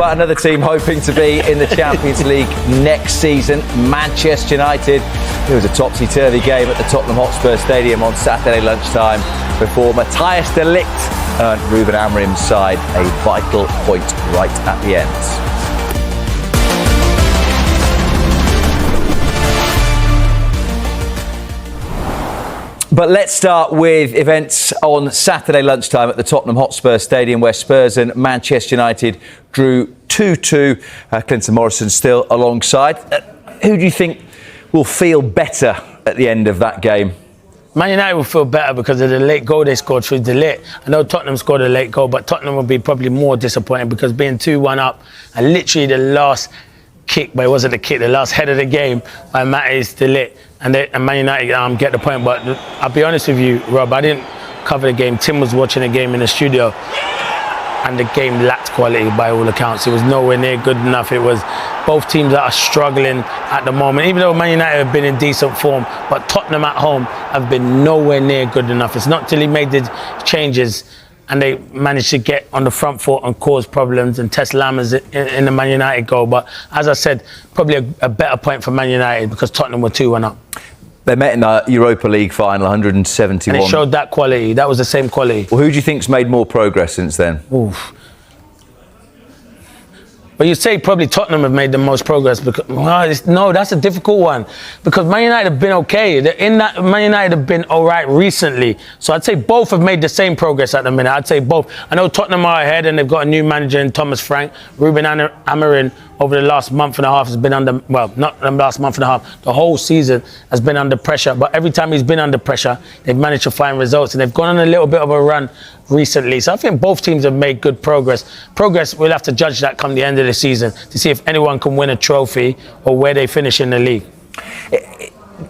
about another team hoping to be in the Champions League next season, Manchester United. It was a topsy-turvy game at the Tottenham Hotspur Stadium on Saturday lunchtime before Matthijs de Ligt earned Ruben Amorim's side a vital point right at the end. But let's start with events on Saturday lunchtime at the Tottenham Hotspur Stadium, where Spurs and Manchester United drew 2-2. Clinton Morrison still alongside. Who do you think will feel better at the end of that game? Man United will feel better because of the late goal they scored through De Ligt. I know Tottenham scored a late goal, but Tottenham will be probably more disappointed because being 2-1 up and literally the last kick, but it wasn't a kick, the last head of the game by Matthijs de Ligt. And Man United get the point. But I'll be honest with you, Rob, I didn't cover the game. Tim was watching the game in the studio, and the game lacked quality by all accounts. It was nowhere near good enough. It was both teams that are struggling at the moment, even though Man United have been in decent form, but Tottenham at home have been nowhere near good enough. It's not till he made the changes and they managed to get on the front foot and cause problems and test Lammers in the Man United goal. But as I said, probably a better point for Man United because Tottenham were 2-1 up. They met in the Europa League final, 171. And it showed that quality. That was the same quality. Well, who do you think's made more progress since then? Oof. But you'd say probably Tottenham have made the most progress because no, that's a difficult one because Man United have been okay. Man United have been all right recently, so I'd say both have made the same progress at the minute. I'd say both. I know Tottenham are ahead and they've got a new manager in Thomas Frank. Ruben Amorim over the last month and a half has been under, well, not the last month and a half, the whole season has been under pressure. But every time he's been under pressure, they've managed to find results and they've gone on a little bit of a run recently. So I think both teams have made good progress. We'll have to judge that come the end of the season to see if anyone can win a trophy or where they finish in the league.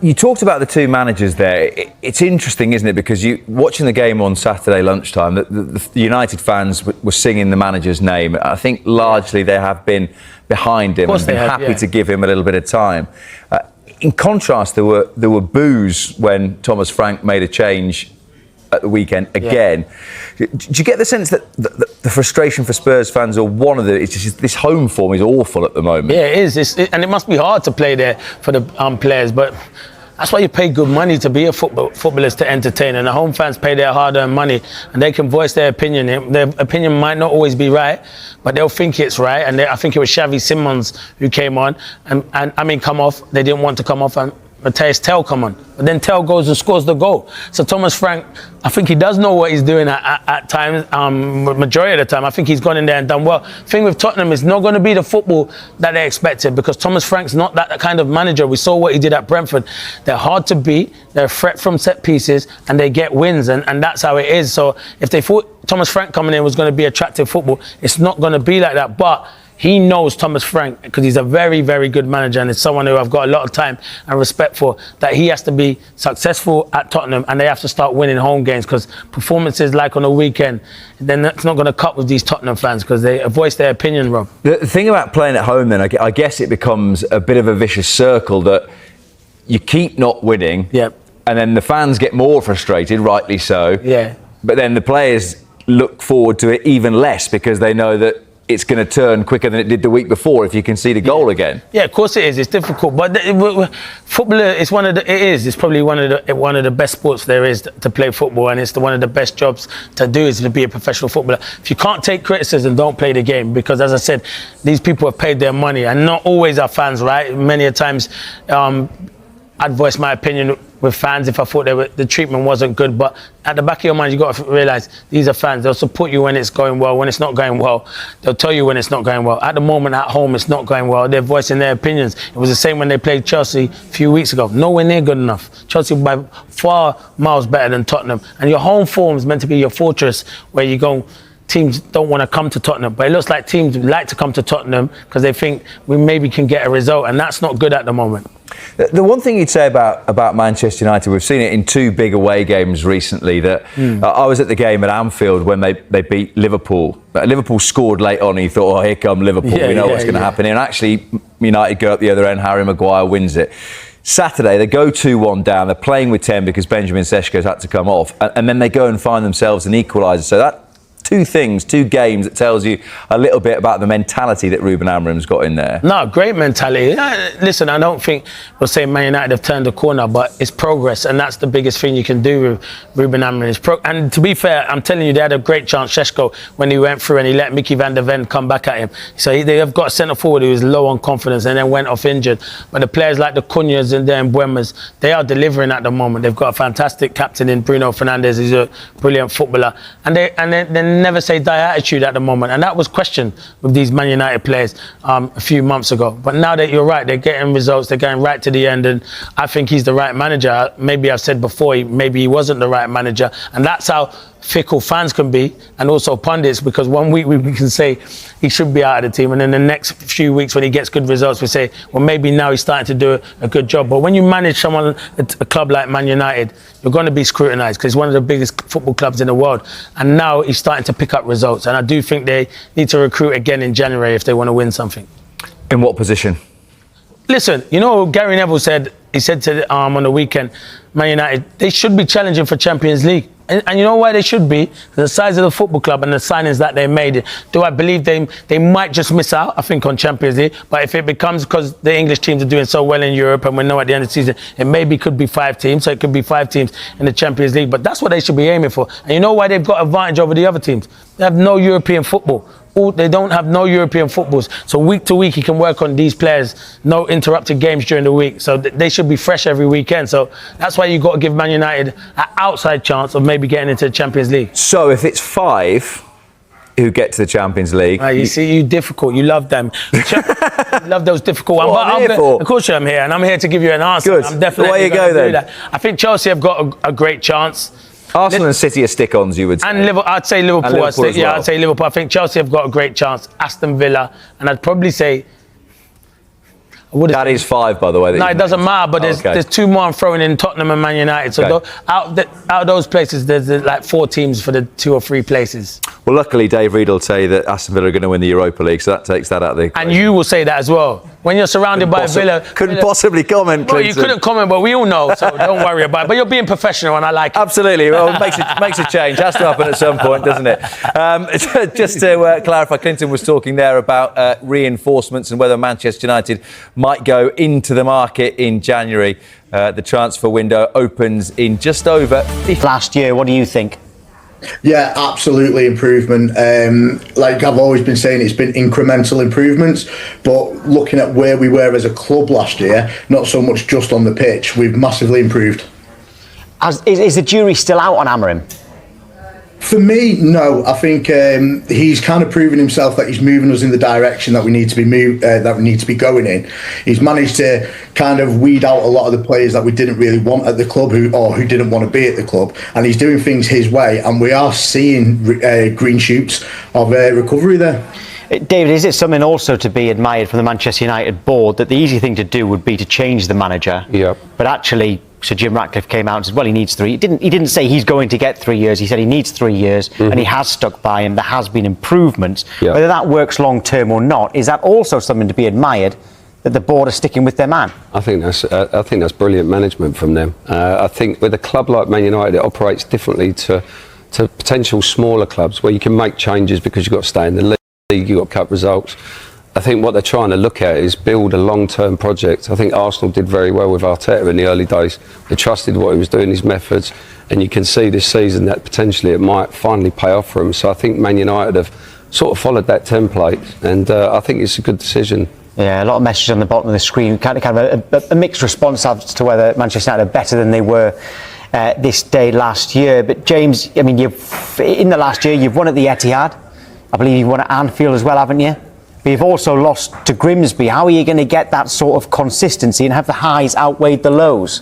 You talked about the two managers there. It's interesting, isn't it? Because watching the game on Saturday lunchtime, the United fans were singing the manager's name. I think largely they have been behind him and been happy to give him a little bit of time. In contrast, there were boos when Thomas Frank made a change at the weekend again. Yeah. Do you get the sense that the frustration for Spurs fans, or one of it's just this home form is awful at the moment? Yeah, it is. And it must be hard to play there for the players, but that's why you pay good money to be a footballers to entertain, and the home fans pay their hard-earned money and they can voice their opinion. Their opinion might not always be right, but they'll think it's right. And I think it was Xavi Simons who came on and I mean come off. They didn't want to come off and Mathys Tel come on, but then Tel goes and scores the goal. So Thomas Frank, I think he does know what he's doing at times, majority of the time. I think he's gone in there and done well. The thing with Tottenham is not going to be the football that they expected because Thomas Frank's not that kind of manager. We saw what he did at Brentford. They're hard to beat, they're a threat from set pieces, and they get wins, and that's how it is. So if they thought Thomas Frank coming in was going to be attractive football, it's not going to be like that. But he knows Thomas Frank because he's a very, very good manager and it's someone who I've got a lot of time and respect for, that he has to be successful at Tottenham and they have to start winning home games because performances like on the weekend, then that's not going to cut with these Tottenham fans because they voice their opinion, Rob. The thing about playing at home then, I guess it becomes a bit of a vicious circle that you keep not winning and then the fans get more frustrated, rightly so. Yeah. But then the players look forward to it even less because they know that it's going to turn quicker than it did the week before if you can see the goal again. Yeah, of course it is. It's difficult, but football is It's probably one of the best sports there is to play football, and it's one of the best jobs to do is to be a professional footballer. If you can't take criticism, don't play the game because, as I said, these people have paid their money, and not always are fans, right? Many a times, I'd voice my opinion with fans if I thought the treatment wasn't good. But at the back of your mind, you've got to realise these are fans. They'll support you when it's going well. When it's not going well, they'll tell you when it's not going well. At the moment, at home, it's not going well. They're voicing their opinions. It was the same when they played Chelsea a few weeks ago. Nowhere near good enough. Chelsea by far miles better than Tottenham. And your home form is meant to be your fortress where you go. Teams don't want to come to Tottenham, but it looks like teams like to come to Tottenham because they think we maybe can get a result, and that's not good at the moment. The one thing you'd say about Manchester United, we've seen it in two big away games recently. I was at the game at Anfield when they beat Liverpool. Liverpool scored late on, and you thought, oh, here come Liverpool, we know what's going to happen here. And actually, United go up the other end, Harry Maguire wins it. Saturday, they go 2-1 down. They're playing with 10 because Benjamin Seschko's had to come off. And then they go and find themselves an equaliser. So that two games that tells you a little bit about the mentality that Ruben Amorim's got in there. No, great mentality. Listen, I don't think we'll say Man United have turned the corner, but it's progress, and that's the biggest thing you can do with Ruben Amorim. And to be fair, I'm telling you, they had a great chance, Šeško, when he went through and he let Mickey van der Ven come back at him. So they have got a centre forward who was low on confidence and then went off injured. But the players like the Cunhas and Mbeumo's, they are delivering at the moment. They've got a fantastic captain in Bruno Fernandes. He's a brilliant footballer, and they never say die attitude at the moment, and that was questioned with these Man United players a few months ago. But now that you're right, they're getting results, they're going right to the end, and I think he's the right manager. Maybe I've said before, maybe he wasn't the right manager, and that's how fickle fans can be, and also pundits, because 1 week we can say he should be out of the team, and then the next few weeks when he gets good results we say, well, maybe now he's starting to do a good job. But when you manage someone at a club like Man United, you're going to be scrutinised, because it's one of the biggest football clubs in the world, and now he's starting to pick up results, and I do think they need to recruit again in January if they want to win something. In what position? Listen, Gary Neville said, he said to on the weekend, Man United, they should be challenging for Champions League. And you know why they should be? The size of the football club and the signings that they made. Do I believe they might just miss out, I think, on Champions League? But if it becomes because the English teams are doing so well in Europe, and we know at the end of the season, it maybe could be 5 teams. So it could be 5 teams in the Champions League. But that's what they should be aiming for. And you know why they've got advantage over the other teams? They have no European football. They don't have no European footballs. So week to week, he can work on these players. No interrupted games during the week. So they should be fresh every weekend. So that's why you've got to give Man United an outside chance of maybe getting into the Champions League. So if it's 5 who get to the Champions League... you see, you difficult. You love them. You love those difficult ones. What I'm here for. Of course I'm here, and I'm here to give you an answer. Good. I'm definitely Away you go, do that. I think Chelsea have got a great chance. Arsenal and City are stick-ons, you would say. And I'd say Liverpool. As well. I'd say Liverpool. I think Chelsea have got a great chance. Aston Villa, and I'd probably say... That is 5, by the way. No, it doesn't matter, but there's 2 more I'm throwing in, Tottenham and Man United. So out of those places, there's like 4 teams for the 2 or 3 places. Well, luckily, Dave Reed will say that Aston Villa are going to win the Europa League, so that takes that out of the equation. And you will say that as well. When you're surrounded by Villa... Couldn't possibly comment, Well, Clinton. you couldn't comment, but we all know, so don't worry about it. But you're being professional, and I like it. Absolutely. Well, it makes a change. Has to happen at some point, doesn't it? Just to clarify, Clinton was talking there about reinforcements and whether Manchester United might go into the market in January. The transfer window opens in just over... Last year, what do you think? Yeah, absolutely improvement. Like I've always been saying, it's been incremental improvements, but looking at where we were as a club last year, not so much just on the pitch, we've massively improved. Is the jury still out on Amorim? For me, no. I think he's kind of proven himself that he's moving us in the direction that we need to be going in. He's managed to kind of weed out a lot of the players that we didn't really want at the club, who didn't want to be at the club, and he's doing things his way, and we are seeing green shoots of recovery there. David, is it something also to be admired from the Manchester United board that the easy thing to do would be to change the manager? Yep. But actually, Sir Jim Ratcliffe came out and said, well, he needs 3. He didn't say he's going to get 3 years. He said he needs 3 years, and he has stuck by him. There has been improvements. Yep. Whether that works long term or not, is that also something to be admired, that the board are sticking with their man? I think that's brilliant management from them. I think with a club like Man United, it operates differently to potential smaller clubs where you can make changes because you've got to stay in the league. You've got cup results. I think what they're trying to look at is build a long-term project. I think Arsenal did very well with Arteta in the early days. They trusted what he was doing, his methods, and you can see this season that potentially it might finally pay off for him. So I think Man United have sort of followed that template, and I think it's a good decision. Yeah, a lot of messages on the bottom of the screen. Kind of a mixed response as to whether Manchester United are better than they were this day last year. But James, I mean, in the last year, you've won at the Etihad. I believe you've won at Anfield as well, haven't you? But you've also lost to Grimsby. How are you going to get that sort of consistency and have the highs outweigh the lows?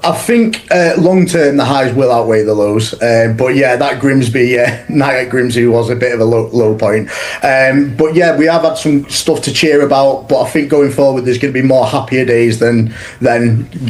I think long term the highs will outweigh the lows, but yeah, that Grimsby night at Grimsby was a bit of a low point. But yeah, we have had some stuff to cheer about. But I think going forward, there's going to be more happier days than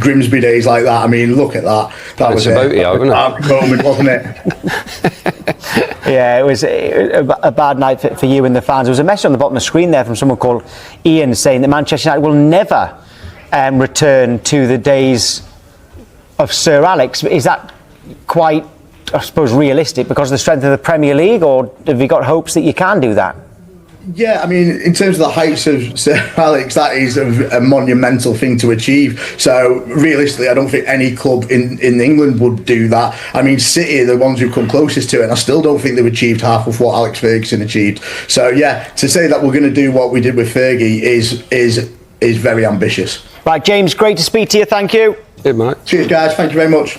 Grimsby days like that. I mean, look at that. That was a moment, wasn't it? Yeah, it was a bad night for you and the fans. There was a message on the bottom of the screen there from someone called Ian saying that Manchester United will never return to the days of Sir Alex. Is that quite I suppose, realistic because of the strength of the Premier League, or have you got hopes that you can do that? Yeah, I mean, in terms of the heights of Sir Alex, that is a monumental thing to achieve. So realistically, I don't think any club in England would do that. I mean, City are the ones who come closest to it, and I still don't think they've achieved half of what Alex Ferguson achieved. So yeah, to say that we're going to do what we did with Fergie is very ambitious. Right, James, great to speak to you. Thank you. Good, mate. Cheers, guys. Thank you very much.